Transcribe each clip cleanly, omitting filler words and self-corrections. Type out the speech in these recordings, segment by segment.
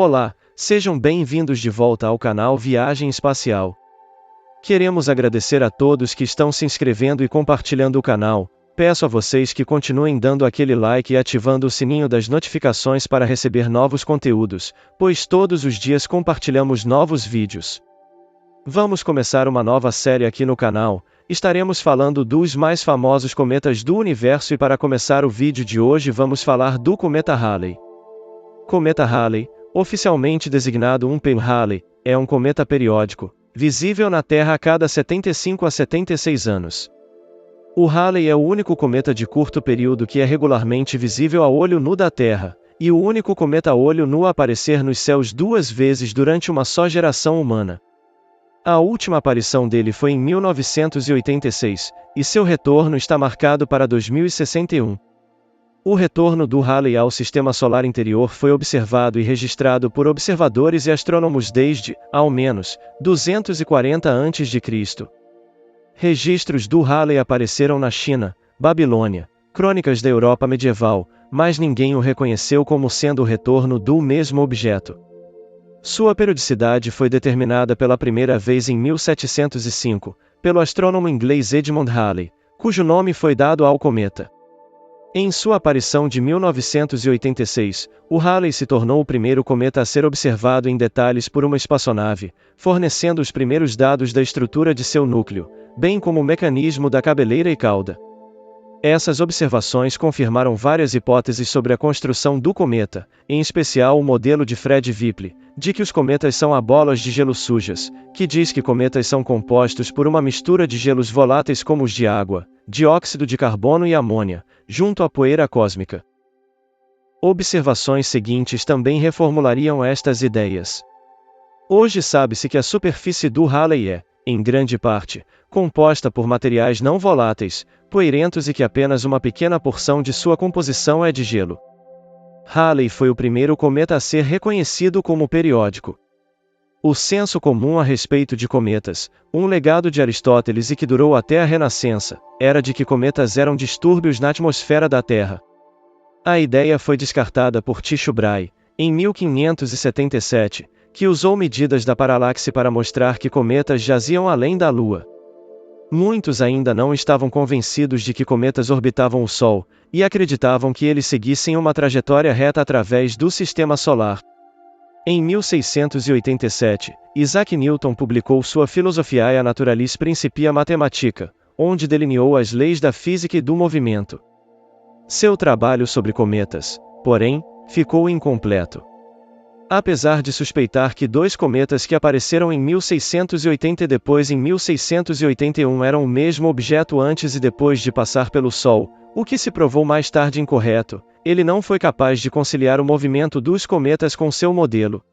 Olá, sejam bem-vindos de volta ao canal Viagem Espacial. Queremos agradecer a todos que estão se inscrevendo e compartilhando o canal. Peço a vocês que continuem dando aquele like e ativando o sininho das notificações para receber novos conteúdos, pois todos os dias compartilhamos novos vídeos. Vamos começar uma nova série aqui no canal. Estaremos falando dos mais famosos cometas do universo e para começar o vídeo de hoje vamos falar do cometa Halley. Cometa Halley, oficialmente designado Halley, é um cometa periódico, visível na Terra a cada 75 a 76 anos. O Halley é o único cometa de curto período que é regularmente visível a olho nu da Terra, e o único cometa a olho nu a aparecer nos céus duas vezes durante uma só geração humana. A última aparição dele foi em 1986, e seu retorno está marcado para 2061. O retorno do Halley ao Sistema Solar Interior foi observado e registrado por observadores e astrônomos desde, ao menos, 240 a.C. Registros do Halley apareceram na China, Babilônia, crônicas da Europa medieval, mas ninguém o reconheceu como sendo o retorno do mesmo objeto. Sua periodicidade foi determinada pela primeira vez em 1705, pelo astrônomo inglês Edmund Halley, cujo nome foi dado ao cometa. Em sua aparição de 1986, o Halley se tornou o primeiro cometa a ser observado em detalhes por uma espaçonave, fornecendo os primeiros dados da estrutura de seu núcleo, bem como o mecanismo da cabeleira e cauda. Essas observações confirmaram várias hipóteses sobre a construção do cometa, em especial o modelo de Fred Whipple, de que os cometas são bolas de gelo sujas, que diz que cometas são compostos por uma mistura de gelos voláteis como os de água, dióxido de carbono e amônia, junto à poeira cósmica. Observações seguintes também reformulariam estas ideias. Hoje sabe-se que a superfície do Halley é, em grande parte, composta por materiais não voláteis, poeirentos e que apenas uma pequena porção de sua composição é de gelo. Halley foi o primeiro cometa a ser reconhecido como periódico. O senso comum a respeito de cometas, um legado de Aristóteles e que durou até a Renascença, era de que cometas eram distúrbios na atmosfera da Terra. A ideia foi descartada por Tycho Brahe, em 1577, que usou medidas da paralaxe para mostrar que cometas jaziam além da Lua. Muitos ainda não estavam convencidos de que cometas orbitavam o Sol, e acreditavam que eles seguissem uma trajetória reta através do Sistema Solar. Em 1687, Isaac Newton publicou sua Philosophiae Naturalis Principia Mathematica, onde delineou as leis da física e do movimento. Seu trabalho sobre cometas, porém, ficou incompleto. Apesar de suspeitar que dois cometas que apareceram em 1680 e depois em 1681 eram o mesmo objeto antes e depois de passar pelo Sol, o que se provou mais tarde incorreto, ele não foi capaz de conciliar o movimento dos cometas com seu modelo.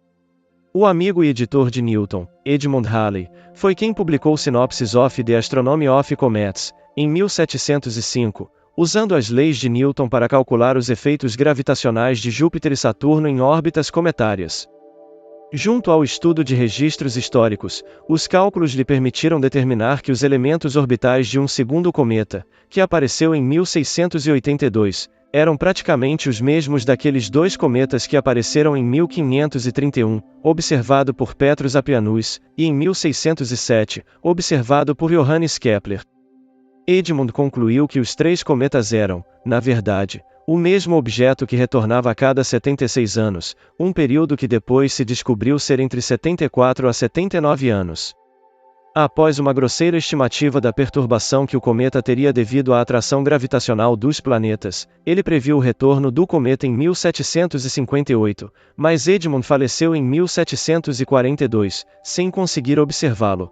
O amigo e editor de Newton, Edmund Halley, foi quem publicou Synopsis of the Astronomy of Comets, em 1705, usando as leis de Newton para calcular os efeitos gravitacionais de Júpiter e Saturno em órbitas cometárias. Junto ao estudo de registros históricos, os cálculos lhe permitiram determinar que os elementos orbitais de um segundo cometa, que apareceu em 1682, eram praticamente os mesmos daqueles dois cometas que apareceram em 1531, observado por Petrus Apianus, e em 1607, observado por Johannes Kepler. Edmund concluiu que os três cometas eram, na verdade, o mesmo objeto que retornava a cada 76 anos, um período que depois se descobriu ser entre 74 a 79 anos. Após uma grosseira estimativa da perturbação que o cometa teria devido à atração gravitacional dos planetas, ele previu o retorno do cometa em 1758, mas Edmund faleceu em 1742, sem conseguir observá-lo.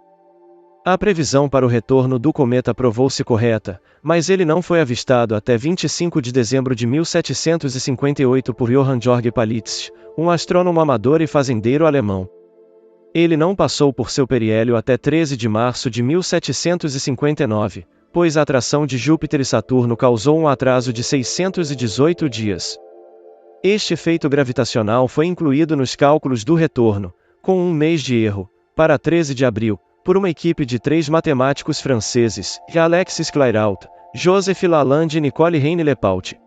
A previsão para o retorno do cometa provou-se correta, mas ele não foi avistado até 25 de dezembro de 1758 por Johann Georg Palitzsch, um astrônomo amador e fazendeiro alemão. Ele não passou por seu periélio até 13 de março de 1759, pois a atração de Júpiter e Saturno causou um atraso de 618 dias. Este efeito gravitacional foi incluído nos cálculos do retorno, com um mês de erro, para 13 de abril, por uma equipe de 3 matemáticos franceses, Alexis Clairaut, Joseph Lalande e Nicole Reine-Lepaute.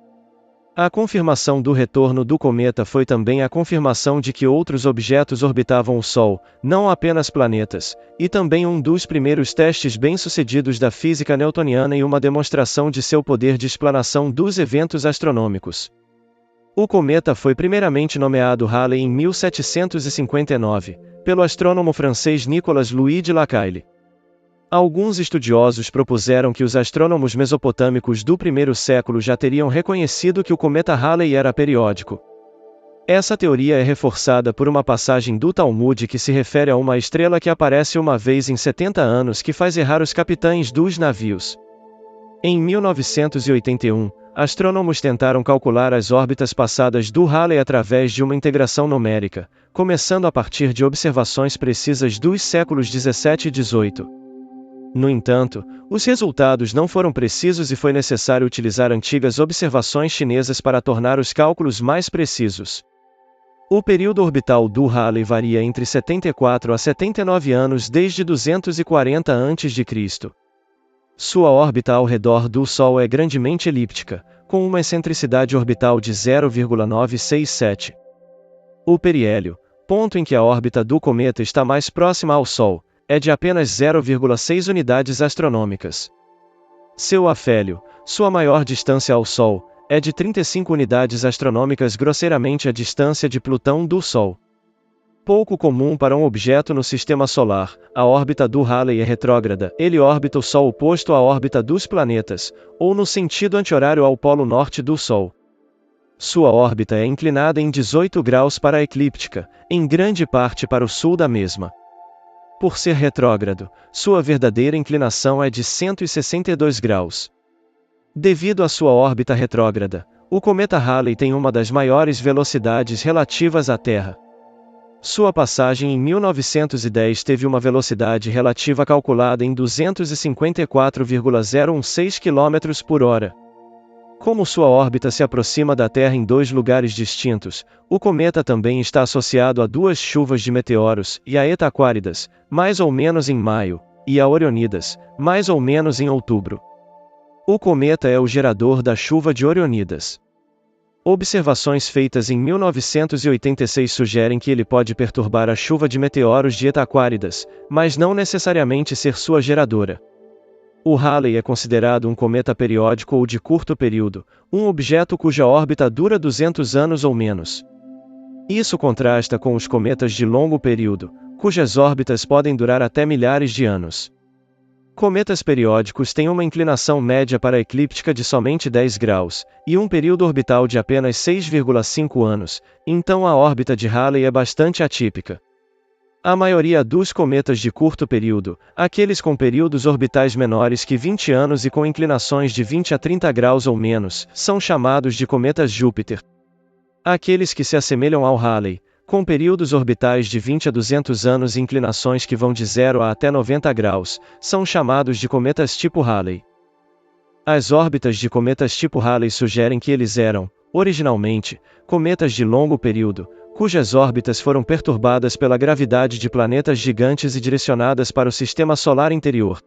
A confirmação do retorno do cometa foi também a confirmação de que outros objetos orbitavam o Sol, não apenas planetas, e também um dos primeiros testes bem-sucedidos da física newtoniana e uma demonstração de seu poder de explanação dos eventos astronômicos. O cometa foi primeiramente nomeado Halley em 1759, pelo astrônomo francês Nicolas Louis de Lacaille. Alguns estudiosos propuseram que os astrônomos mesopotâmicos do primeiro século já teriam reconhecido que o cometa Halley era periódico. Essa teoria é reforçada por uma passagem do Talmud que se refere a uma estrela que aparece uma vez em 70 anos que faz errar os capitães dos navios. Em 1981, astrônomos tentaram calcular as órbitas passadas do Halley através de uma integração numérica, começando a partir de observações precisas dos séculos 17 e 18. No entanto, os resultados não foram precisos e foi necessário utilizar antigas observações chinesas para tornar os cálculos mais precisos. O período orbital do Halley varia entre 74 a 79 anos desde 240 a.C. Sua órbita ao redor do Sol é grandemente elíptica, com uma excentricidade orbital de 0,967. O periélio, ponto em que a órbita do cometa está mais próxima ao Sol, é de apenas 0,6 unidades astronômicas. Seu afélio, sua maior distância ao Sol, é de 35 unidades astronômicas, grosseiramente a distância de Plutão do Sol. Pouco comum para um objeto no Sistema Solar, a órbita do Halley é retrógrada, ele orbita o Sol oposto à órbita dos planetas, ou no sentido anti-horário ao polo norte do Sol. Sua órbita é inclinada em 18 graus para a eclíptica, em grande parte para o sul da mesma. Por ser retrógrado, sua verdadeira inclinação é de 162 graus. Devido à sua órbita retrógrada, o cometa Halley tem uma das maiores velocidades relativas à Terra. Sua passagem em 1910 teve uma velocidade relativa calculada em 254,016 km por hora. Como sua órbita se aproxima da Terra em dois lugares distintos, o cometa também está associado a duas chuvas de meteoros, e a Etaquáridas, mais ou menos em maio, e a Orionidas, mais ou menos em outubro. O cometa é o gerador da chuva de Orionidas. Observações feitas em 1986 sugerem que ele pode perturbar a chuva de meteoros de Etaquáridas, mas não necessariamente ser sua geradora. O Halley é considerado um cometa periódico ou de curto período, um objeto cuja órbita dura 200 anos ou menos. Isso contrasta com os cometas de longo período, cujas órbitas podem durar até milhares de anos. Cometas periódicos têm uma inclinação média para a eclíptica de somente 10 graus, e um período orbital de apenas 6,5 anos, então a órbita de Halley é bastante atípica. A maioria dos cometas de curto período, aqueles com períodos orbitais menores que 20 anos e com inclinações de 20 a 30 graus ou menos, são chamados de cometas Júpiter. Aqueles que se assemelham ao Halley, com períodos orbitais de 20 a 200 anos e inclinações que vão de 0 a até 90 graus, são chamados de cometas tipo Halley. As órbitas de cometas tipo Halley sugerem que eles eram, originalmente, cometas de longo período, cujas órbitas foram perturbadas pela gravidade de planetas gigantes e direcionadas para o sistema solar interior.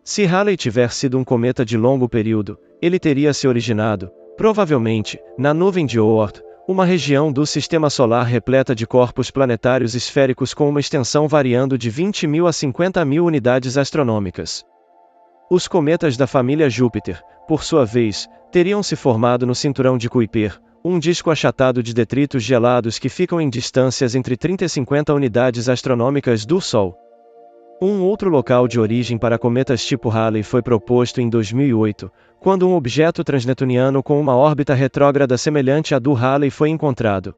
Se Halley tiver sido um cometa de longo período, ele teria se originado, provavelmente, na nuvem de Oort, uma região do sistema solar repleta de corpos planetários esféricos com uma extensão variando de 20.000 a 50.000 unidades astronômicas. Os cometas da família Júpiter, por sua vez, teriam se formado no cinturão de Kuiper, um disco achatado de detritos gelados que ficam em distâncias entre 30 e 50 unidades astronômicas do Sol. Um outro local de origem para cometas tipo Halley foi proposto em 2008, quando um objeto transneptuniano com uma órbita retrógrada semelhante à do Halley foi encontrado.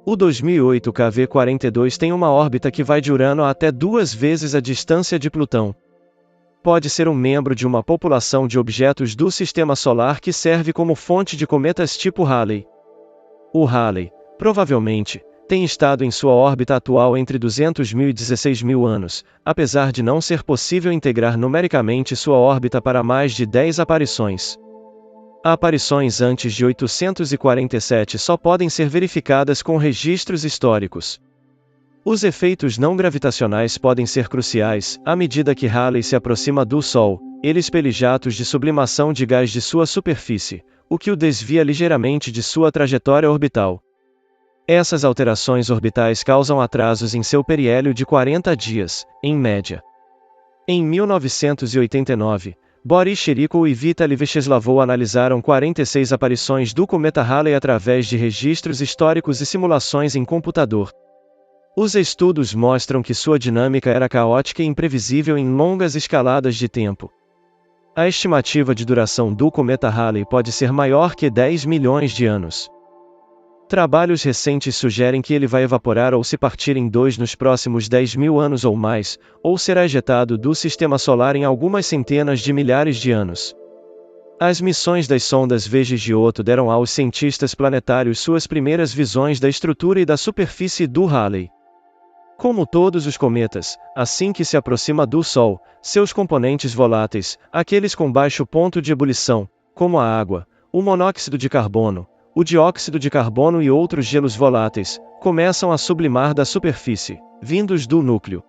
O 2008 KV-42 tem uma órbita que vai de Urano a até 2 vezes a distância de Plutão. Pode ser um membro de uma população de objetos do Sistema Solar que serve como fonte de cometas tipo Halley. O Halley, provavelmente, tem estado em sua órbita atual entre 200.000 e 16.000 anos, apesar de não ser possível integrar numericamente sua órbita para mais de 10 aparições. Aparições antes de 847 só podem ser verificadas com registros históricos. Os efeitos não gravitacionais podem ser cruciais, à medida que Halley se aproxima do Sol, ele expele jatos de sublimação de gás de sua superfície, o que o desvia ligeiramente de sua trajetória orbital. Essas alterações orbitais causam atrasos em seu periélio de 40 dias, em média. Em 1989, Boris Chirikov e Vitaly Vyacheslav analisaram 46 aparições do cometa Halley através de registros históricos e simulações em computador. Os estudos mostram que sua dinâmica era caótica e imprevisível em longas escaladas de tempo. A estimativa de duração do cometa Halley pode ser maior que 10 milhões de anos. Trabalhos recentes sugerem que ele vai evaporar ou se partir em dois nos próximos 10 mil anos ou mais, ou será ejetado do Sistema Solar em algumas centenas de milhares de anos. As missões das sondas Vega e Giotto deram aos cientistas planetários suas primeiras visões da estrutura e da superfície do Halley. Como todos os cometas, assim que se aproxima do Sol, seus componentes voláteis, aqueles com baixo ponto de ebulição, como a água, o monóxido de carbono, o dióxido de carbono e outros gelos voláteis, começam a sublimar da superfície, vindos do núcleo.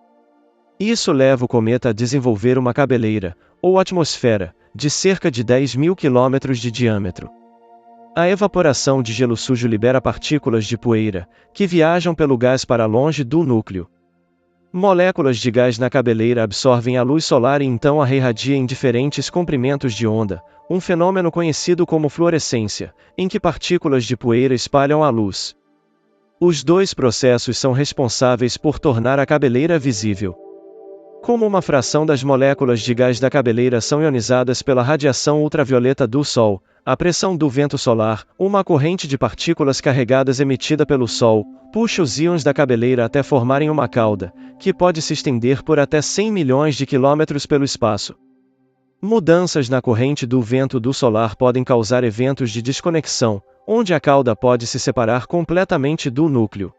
Isso leva o cometa a desenvolver uma cabeleira, ou atmosfera, de cerca de 10 mil quilômetros de diâmetro. A evaporação de gelo sujo libera partículas de poeira, que viajam pelo gás para longe do núcleo. Moléculas de gás na cabeleira absorvem a luz solar e então a reirradiam em diferentes comprimentos de onda, um fenômeno conhecido como fluorescência, em que partículas de poeira espalham a luz. Os dois processos são responsáveis por tornar a cabeleira visível. Como uma fração das moléculas de gás da cabeleira são ionizadas pela radiação ultravioleta do Sol, a pressão do vento solar, uma corrente de partículas carregadas emitida pelo Sol, puxa os íons da cabeleira até formarem uma cauda, que pode se estender por até 100 milhões de quilômetros pelo espaço. Mudanças na corrente do vento do solar podem causar eventos de desconexão, onde a cauda pode se separar completamente do núcleo.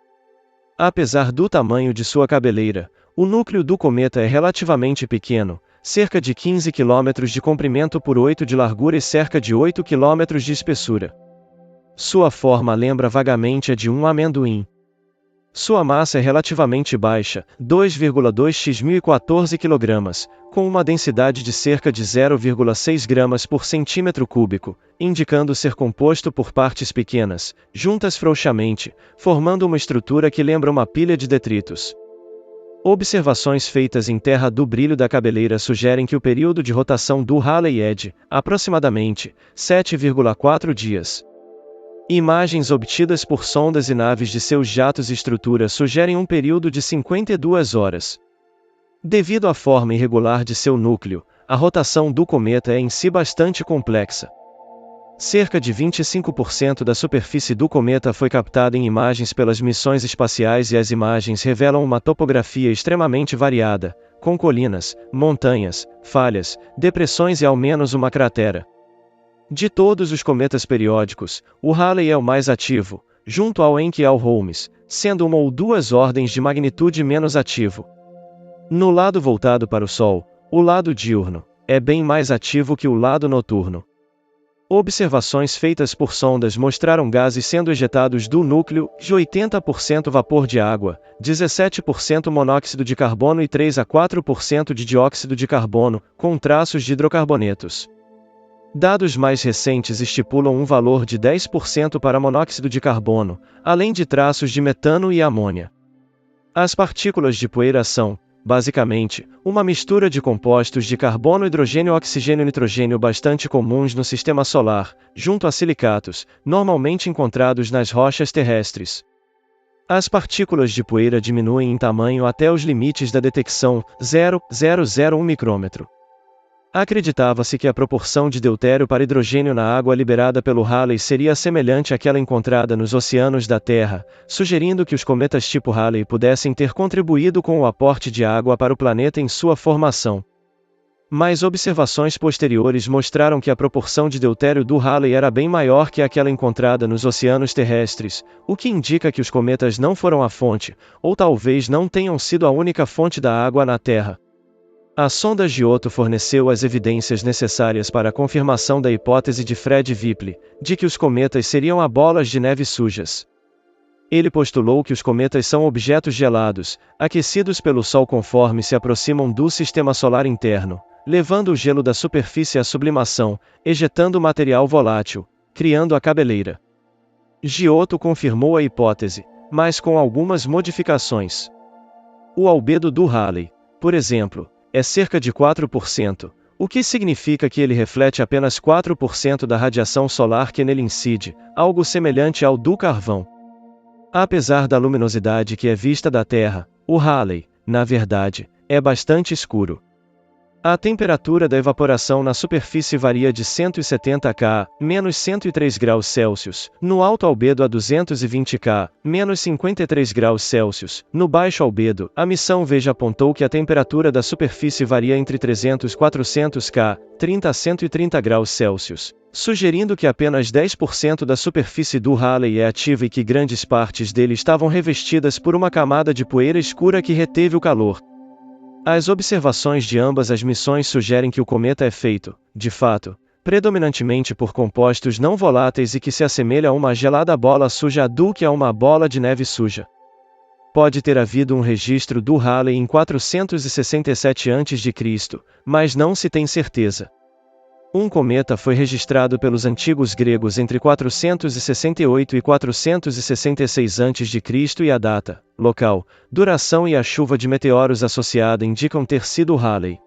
Apesar do tamanho de sua cabeleira, o núcleo do cometa é relativamente pequeno, cerca de 15 km de comprimento por 8 de largura e cerca de 8 km de espessura. Sua forma lembra vagamente a de um amendoim. Sua massa é relativamente baixa, 2,2 x 1014 kg, com uma densidade de cerca de 0,6 gramas por centímetro cúbico, indicando ser composto por partes pequenas, juntas frouxamente, formando uma estrutura que lembra uma pilha de detritos. Observações feitas em terra do brilho da cabeleira sugerem que o período de rotação do Halley é de, aproximadamente, 7,4 dias. Imagens obtidas por sondas e naves de seus jatos e estrutura sugerem um período de 52 horas. Devido à forma irregular de seu núcleo, a rotação do cometa é em si bastante complexa. Cerca de 25% da superfície do cometa foi captada em imagens pelas missões espaciais e as imagens revelam uma topografia extremamente variada, com colinas, montanhas, falhas, depressões e ao menos uma cratera. De todos os cometas periódicos, o Halley é o mais ativo, junto ao Encke e ao Holmes, sendo uma ou duas ordens de magnitude menos ativo. No lado voltado para o Sol, o lado diurno é bem mais ativo que o lado noturno. Observações feitas por sondas mostraram gases sendo ejetados do núcleo, de 80% vapor de água, 17% monóxido de carbono e 3 a 4% de dióxido de carbono, com traços de hidrocarbonetos. Dados mais recentes estipulam um valor de 10% para monóxido de carbono, além de traços de metano e amônia. As partículas de poeira são, basicamente, uma mistura de compostos de carbono, hidrogênio, oxigênio e nitrogênio bastante comuns no sistema solar, junto a silicatos, normalmente encontrados nas rochas terrestres. As partículas de poeira diminuem em tamanho até os limites da detecção, 0,001 micrômetro. Acreditava-se que a proporção de deutério para hidrogênio na água liberada pelo Halley seria semelhante àquela encontrada nos oceanos da Terra, sugerindo que os cometas tipo Halley pudessem ter contribuído com o aporte de água para o planeta em sua formação. Mas observações posteriores mostraram que a proporção de deutério do Halley era bem maior que aquela encontrada nos oceanos terrestres, o que indica que os cometas não foram a fonte, ou talvez não tenham sido a única fonte da água na Terra. A sonda Giotto forneceu as evidências necessárias para a confirmação da hipótese de Fred Vippel, de que os cometas seriam a bolas de neve sujas. Ele postulou que os cometas são objetos gelados, aquecidos pelo Sol conforme se aproximam do sistema solar interno, levando o gelo da superfície à sublimação, ejetando material volátil, criando a cabeleira. Giotto confirmou a hipótese, mas com algumas modificações. O albedo do Halley, por exemplo, é cerca de 4%, o que significa que ele reflete apenas 4% da radiação solar que nele incide, algo semelhante ao do carvão. Apesar da luminosidade que é vista da Terra, o Halley, na verdade, é bastante escuro. A temperatura da evaporação na superfície varia de 170 K, menos 103 graus Celsius, no alto albedo a 220 K, menos 53 graus Celsius, no baixo albedo. A missão Veja apontou que a temperatura da superfície varia entre 300 e 400 K, 30 a 130 graus Celsius, sugerindo que apenas 10% da superfície do Halley é ativa e que grandes partes dele estavam revestidas por uma camada de poeira escura que reteve o calor. As observações de ambas as missões sugerem que o cometa é feito, de fato, predominantemente por compostos não voláteis e que se assemelha a uma gelada bola suja do que a uma bola de neve suja. Pode ter havido um registro do Halley em 467 a.C., mas não se tem certeza. Um cometa foi registrado pelos antigos gregos entre 468 e 466 a.C. e a data, local, duração e a chuva de meteoros associada indicam ter sido Halley.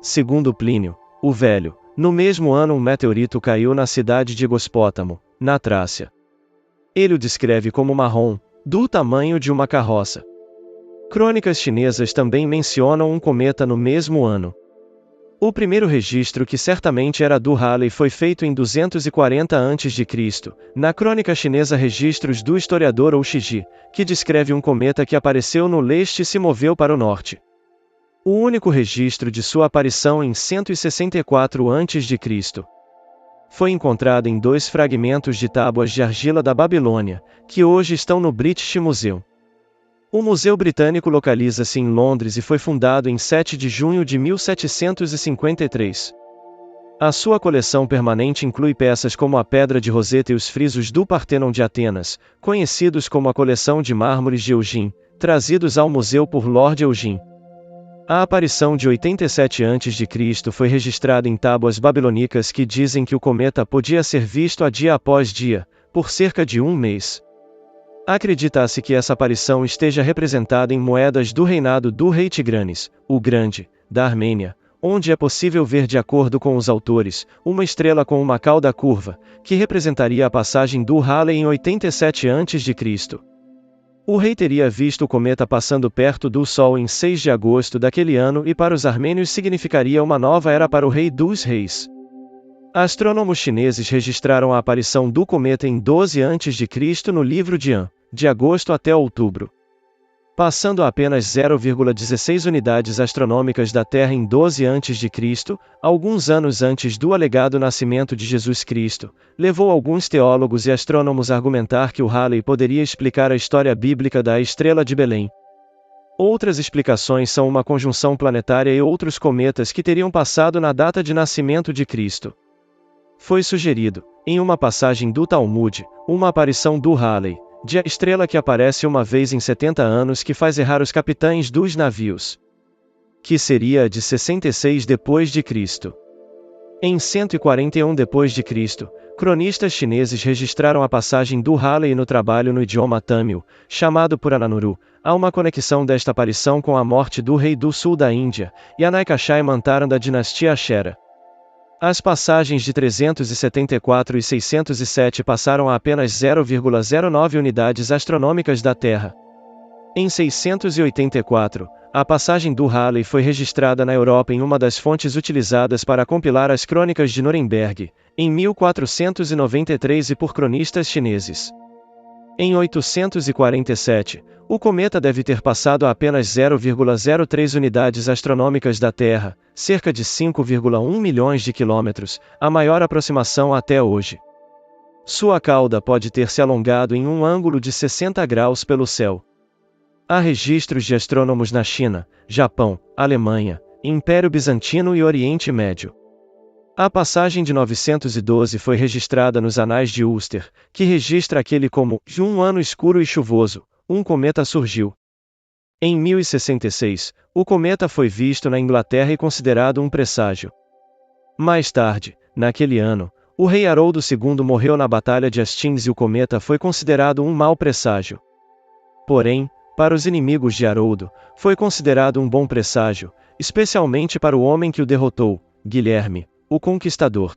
Segundo Plínio, o Velho, no mesmo ano um meteorito caiu na cidade de Gospótamo, na Trácia. Ele o descreve como marrom, do tamanho de uma carroça. Crônicas chinesas também mencionam um cometa no mesmo ano. O primeiro registro, que certamente era do Halley, foi feito em 240 a.C., na crônica chinesa Registros do historiador Ou Shiji, que descreve um cometa que apareceu no leste e se moveu para o norte. O único registro de sua aparição em 164 a.C. foi encontrado em 2 fragmentos de tábuas de argila da Babilônia, que hoje estão no British Museum. O Museu Britânico localiza-se em Londres e foi fundado em 7 de junho de 1753. A sua coleção permanente inclui peças como a Pedra de Roseta e os frisos do Partenon de Atenas, conhecidos como a coleção de mármores de Eugene, trazidos ao museu por Lord Eugene. A aparição de 87 a.C. foi registrada em tábuas babilônicas que dizem que o cometa podia ser visto a dia após dia, por cerca de um mês. Acredita-se que essa aparição esteja representada em moedas do reinado do rei Tigranes, o Grande, da Armênia, onde é possível ver, de acordo com os autores, uma estrela com uma cauda curva, que representaria a passagem do Halley em 87 a.C. O rei teria visto o cometa passando perto do Sol em 6 de agosto daquele ano e para os armênios significaria uma nova era para o rei dos reis. Astrônomos chineses registraram a aparição do cometa em 12 a.C. no livro de An, de agosto até outubro. Passando a apenas 0,16 unidades astronômicas da Terra em 12 a.C., alguns anos antes do alegado nascimento de Jesus Cristo, levou alguns teólogos e astrônomos a argumentar que o Halley poderia explicar a história bíblica da estrela de Belém. Outras explicações são uma conjunção planetária e outros cometas que teriam passado na data de nascimento de Cristo. Foi sugerido, em uma passagem do Talmud, uma aparição do Halley, de a estrela que aparece uma vez em 70 anos que faz errar os capitães dos navios, que seria a de 66 depois de Cristo. Em 141 depois de Cristo, cronistas chineses registraram a passagem do Halley no trabalho no idioma tâmil, chamado Purananuru. Há uma conexão desta aparição com a morte do rei do sul da Índia, Yanai-Kashai Mantaran da dinastia Ashera. As passagens de 374 e 607 passaram a apenas 0,09 unidades astronômicas da Terra. Em 684, a passagem do Halley foi registrada na Europa em uma das fontes utilizadas para compilar as crônicas de Nuremberg, em 1493 e por cronistas chineses. Em 847, o cometa deve ter passado a apenas 0,03 unidades astronômicas da Terra, cerca de 5,1 milhões de quilômetros, a maior aproximação até hoje. Sua cauda pode ter se alongado em um ângulo de 60 graus pelo céu. Há registros de astrônomos na China, Japão, Alemanha, Império Bizantino e Oriente Médio. A passagem de 912 foi registrada nos Anais de Ulster, que registra aquele como, de um ano escuro e chuvoso, um cometa surgiu. Em 1066, o cometa foi visto na Inglaterra e considerado um presságio. Mais tarde, naquele ano, o rei Haroldo II morreu na Batalha de Hastings e o cometa foi considerado um mau presságio. Porém, para os inimigos de Haroldo, foi considerado um bom presságio, especialmente para o homem que o derrotou, Guilherme, o Conquistador.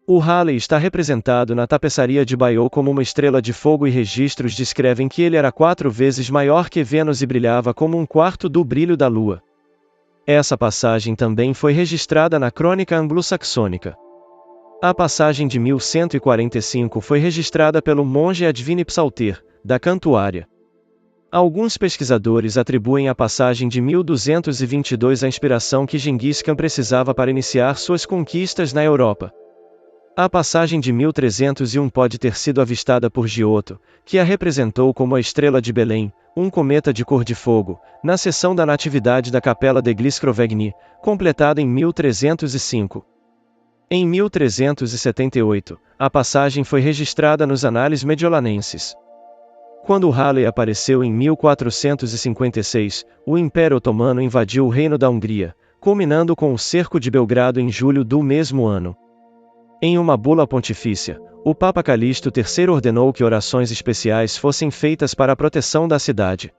O Halley está representado na tapeçaria de Bayeux como uma estrela de fogo e registros descrevem que ele era 4 vezes maior que Vênus e brilhava como um quarto do brilho da Lua. Essa passagem também foi registrada na Crônica Anglo-Saxônica. A passagem de 1145 foi registrada pelo monge Advine Psalter, da Cantuária. Alguns pesquisadores atribuem a passagem de 1222 à inspiração que Gengis Khan precisava para iniciar suas conquistas na Europa. A passagem de 1301 pode ter sido avistada por Giotto, que a representou como a estrela de Belém, um cometa de cor de fogo, na sessão da Natividade da Capela degli Scrovegni, completada em 1305. Em 1378, a passagem foi registrada nos Anales Mediolanenses. Quando Halley apareceu em 1456, o Império Otomano invadiu o Reino da Hungria, culminando com o cerco de Belgrado em julho do mesmo ano. Em uma bula pontifícia, o Papa Calixto III ordenou que orações especiais fossem feitas para a proteção da cidade.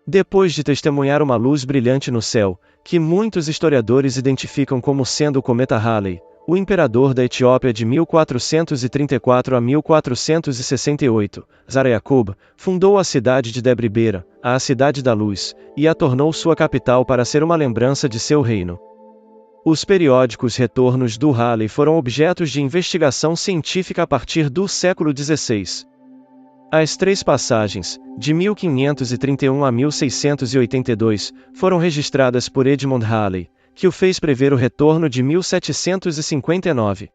Depois de testemunhar uma luz brilhante no céu, que muitos historiadores identificam como sendo o cometa Halley, o imperador da Etiópia de 1434 a 1468, Zara Yaqub, fundou a cidade de Debre-Beira, a Cidade da Luz, e a tornou sua capital para ser uma lembrança de seu reino. Os periódicos retornos do Halley foram objetos de investigação científica a partir do século XVI. As 3 passagens, de 1531 a 1682, foram registradas por Edmund Halley, que o fez prever o retorno de 1759.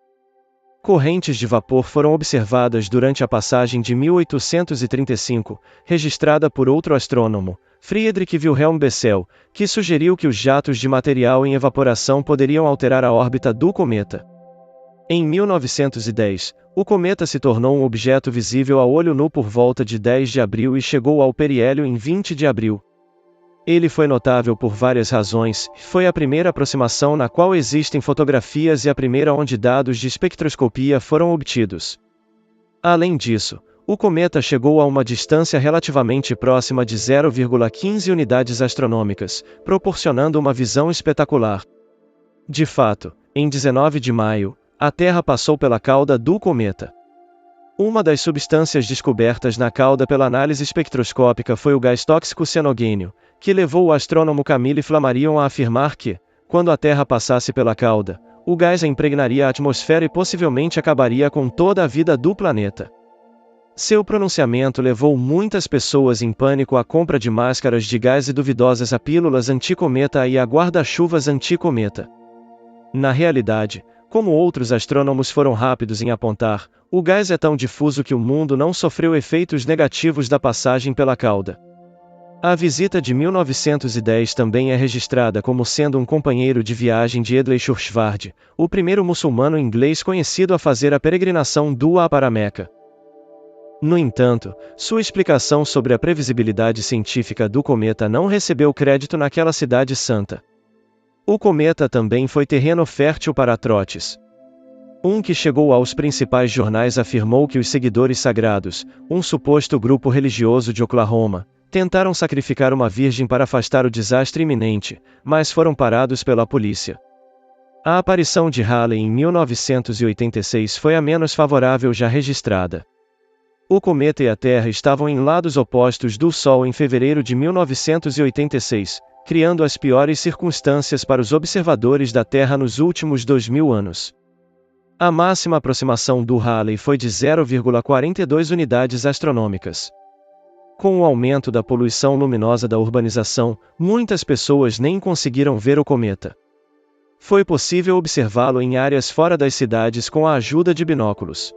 Correntes de vapor foram observadas durante a passagem de 1835, registrada por outro astrônomo, Friedrich Wilhelm Bessel, que sugeriu que os jatos de material em evaporação poderiam alterar a órbita do cometa. Em 1910, o cometa se tornou um objeto visível a olho nu por volta de 10 de abril e chegou ao periélio em 20 de abril. Ele foi notável por várias razões, foi a primeira aproximação na qual existem fotografias e a primeira onde dados de espectroscopia foram obtidos. Além disso, o cometa chegou a uma distância relativamente próxima de 0,15 unidades astronômicas, proporcionando uma visão espetacular. De fato, em 19 de maio, a Terra passou pela cauda do cometa. Uma das substâncias descobertas na cauda pela análise espectroscópica foi o gás tóxico cianogênio, que levou o astrônomo Camille Flammarion a afirmar que, quando a Terra passasse pela cauda, o gás impregnaria a atmosfera e possivelmente acabaria com toda a vida do planeta. Seu pronunciamento levou muitas pessoas em pânico à compra de máscaras de gás e duvidosas a pílulas anti-cometa e a guarda-chuvas anti-cometa. Na realidade, como outros astrônomos foram rápidos em apontar, o gás é tão difuso que o mundo não sofreu efeitos negativos da passagem pela cauda. A visita de 1910 também é registrada como sendo um companheiro de viagem de Edley Churchward, o primeiro muçulmano inglês conhecido a fazer a peregrinação dua para Meca. No entanto, sua explicação sobre a previsibilidade científica do cometa não recebeu crédito naquela cidade santa. O cometa também foi terreno fértil para trotes. Um que chegou aos principais jornais afirmou que os seguidores sagrados, um suposto grupo religioso de Oklahoma, tentaram sacrificar uma virgem para afastar o desastre iminente, mas foram parados pela polícia. A aparição de Halley em 1986 foi a menos favorável já registrada. O cometa e a Terra estavam em lados opostos do Sol em fevereiro de 1986, criando as piores circunstâncias para os observadores da Terra nos últimos 2000 anos. A máxima aproximação do Halley foi de 0,42 unidades astronômicas. Com o aumento da poluição luminosa da urbanização, muitas pessoas nem conseguiram ver o cometa. Foi possível observá-lo em áreas fora das cidades com a ajuda de binóculos.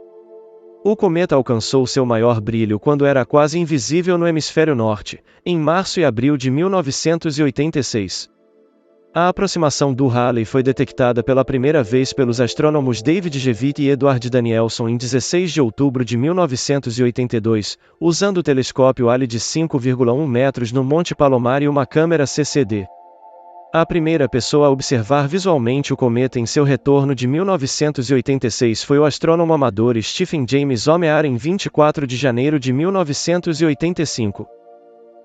O cometa alcançou seu maior brilho quando era quase invisível no hemisfério norte, em março e abril de 1986. A aproximação do Halley foi detectada pela primeira vez pelos astrônomos David Jevitt e Edward Danielson em 16 de outubro de 1982, usando o telescópio Halley de 5,1 metros no Monte Palomar e uma câmera CCD. A primeira pessoa a observar visualmente o cometa em seu retorno de 1986 foi o astrônomo amador Stephen James O'Meara em 24 de janeiro de 1985.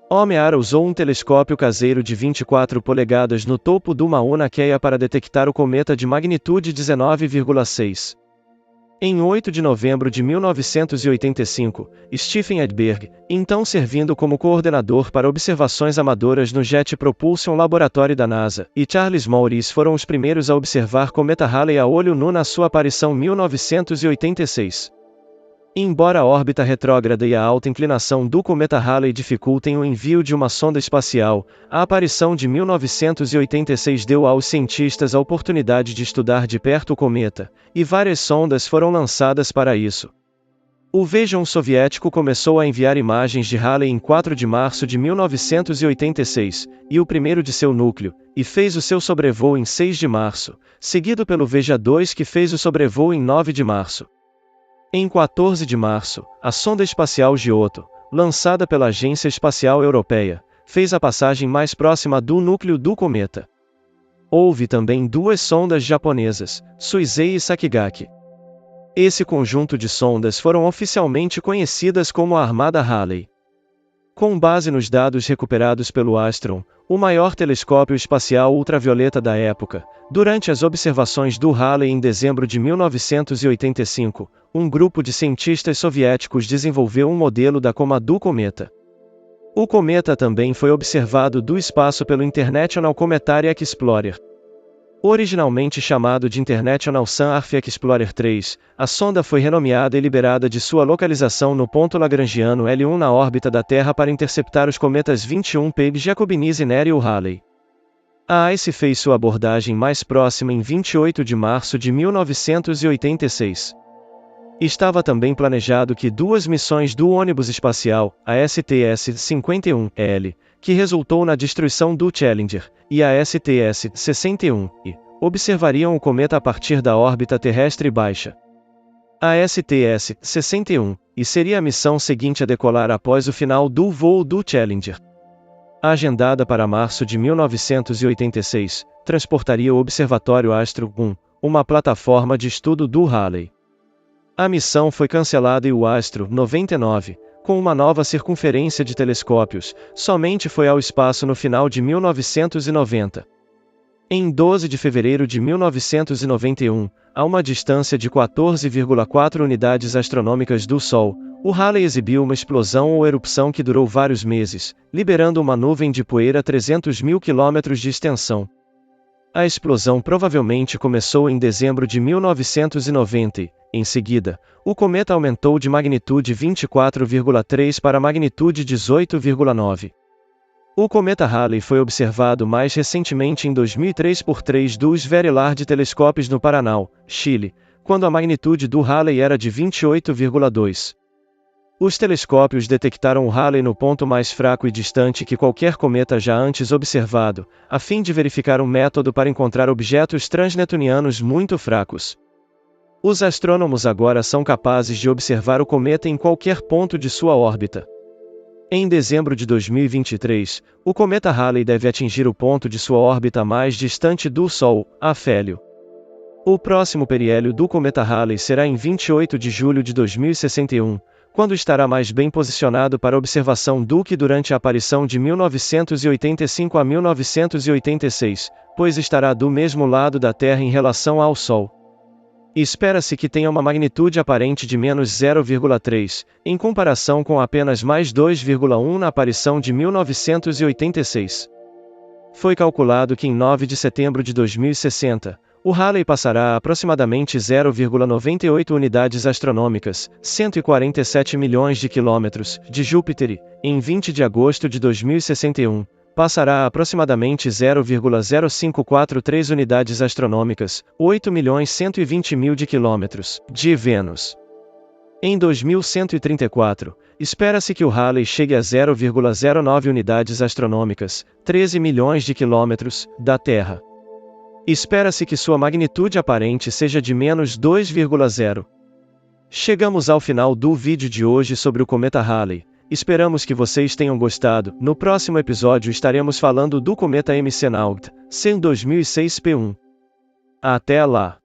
O'Meara usou um telescópio caseiro de 24 polegadas no topo do Mauna Kea para detectar o cometa de magnitude 19,6. Em 8 de novembro de 1985, Stephen Edberg, então servindo como coordenador para observações amadoras no Jet Propulsion Laboratory da NASA, e Charles Maurice foram os primeiros a observar cometa Halley a olho nu na sua aparição 1986. Embora a órbita retrógrada e a alta inclinação do cometa Halley dificultem o envio de uma sonda espacial, a aparição de 1986 deu aos cientistas a oportunidade de estudar de perto o cometa, e várias sondas foram lançadas para isso. O Vejam soviético começou a enviar imagens de Halley em 4 de março de 1986, e o primeiro de seu núcleo, e fez o seu sobrevoo em 6 de março, seguido pelo Veja 2 que fez o sobrevoo em 9 de março. Em 14 de março, a sonda espacial Giotto, lançada pela Agência Espacial Europeia, fez a passagem mais próxima do núcleo do cometa. Houve também duas sondas japonesas, Suisei e Sakigake. Esse conjunto de sondas foram oficialmente conhecidas como a Armada Halley. Com base nos dados recuperados pelo Astron, o maior telescópio espacial ultravioleta da época, durante as observações do Halley em dezembro de 1985, um grupo de cientistas soviéticos desenvolveu um modelo da coma do cometa. O cometa também foi observado do espaço pelo International Cometary Explorer. Originalmente chamado de International Sun-Earth Explorer 3, a sonda foi renomeada e liberada de sua localização no ponto lagrangiano L1 na órbita da Terra para interceptar os cometas 21 Peggy Jacobinisi Neri e Halley. A ICE fez sua abordagem mais próxima em 28 de março de 1986. Estava também planejado que duas missões do ônibus espacial, a STS-51L, que resultou na destruição do Challenger, e a STS-61I, observariam o cometa a partir da órbita terrestre baixa. A STS-61I seria a missão seguinte a decolar após o final do voo do Challenger. Agendada para março de 1986, transportaria o Observatório Astro 1, uma plataforma de estudo do Halley. A missão foi cancelada e o Astro 99, com uma nova circunferência de telescópios, somente foi ao espaço no final de 1990. Em 12 de fevereiro de 1991, a uma distância de 14,4 unidades astronômicas do Sol, o Halley exibiu uma explosão ou erupção que durou vários meses, liberando uma nuvem de poeira a 300 mil quilômetros de extensão. A explosão provavelmente começou em dezembro de 1990. Em seguida, o cometa aumentou de magnitude 24,3 para magnitude 18,9. O cometa Halley foi observado mais recentemente em 2003 por três dos Very Large Telescopes no Paraná, Chile, quando a magnitude do Halley era de 28,2. Os telescópios detectaram o Halley no ponto mais fraco e distante que qualquer cometa já antes observado, a fim de verificar um método para encontrar objetos transneptunianos muito fracos. Os astrônomos agora são capazes de observar o cometa em qualquer ponto de sua órbita. Em dezembro de 2023, o cometa Halley deve atingir o ponto de sua órbita mais distante do Sol, Afélio. O próximo periélio do cometa Halley será em 28 de julho de 2061, quando estará mais bem posicionado para observação do que durante a aparição de 1985 a 1986, pois estará do mesmo lado da Terra em relação ao Sol. Espera-se que tenha uma magnitude aparente de menos 0,3, em comparação com apenas mais 2,1 na aparição de 1986. Foi calculado que em 9 de setembro de 2060, o Halley passará a aproximadamente 0,98 unidades astronômicas, 147 milhões de quilômetros, de Júpiter e, em 20 de agosto de 2061, passará a aproximadamente 0,0543 unidades astronômicas, 8.120.000 de quilômetros, de Vênus. Em 2134, Espera-se que o Halley chegue a 0,09 unidades astronômicas, 13 milhões de quilômetros, da Terra. Espera-se que sua magnitude aparente seja de menos 2,0. Chegamos ao final do vídeo de hoje sobre o cometa Halley. Esperamos que vocês tenham gostado. No próximo episódio estaremos falando do cometa MC Naugt, CEN 2006 P1. Até lá!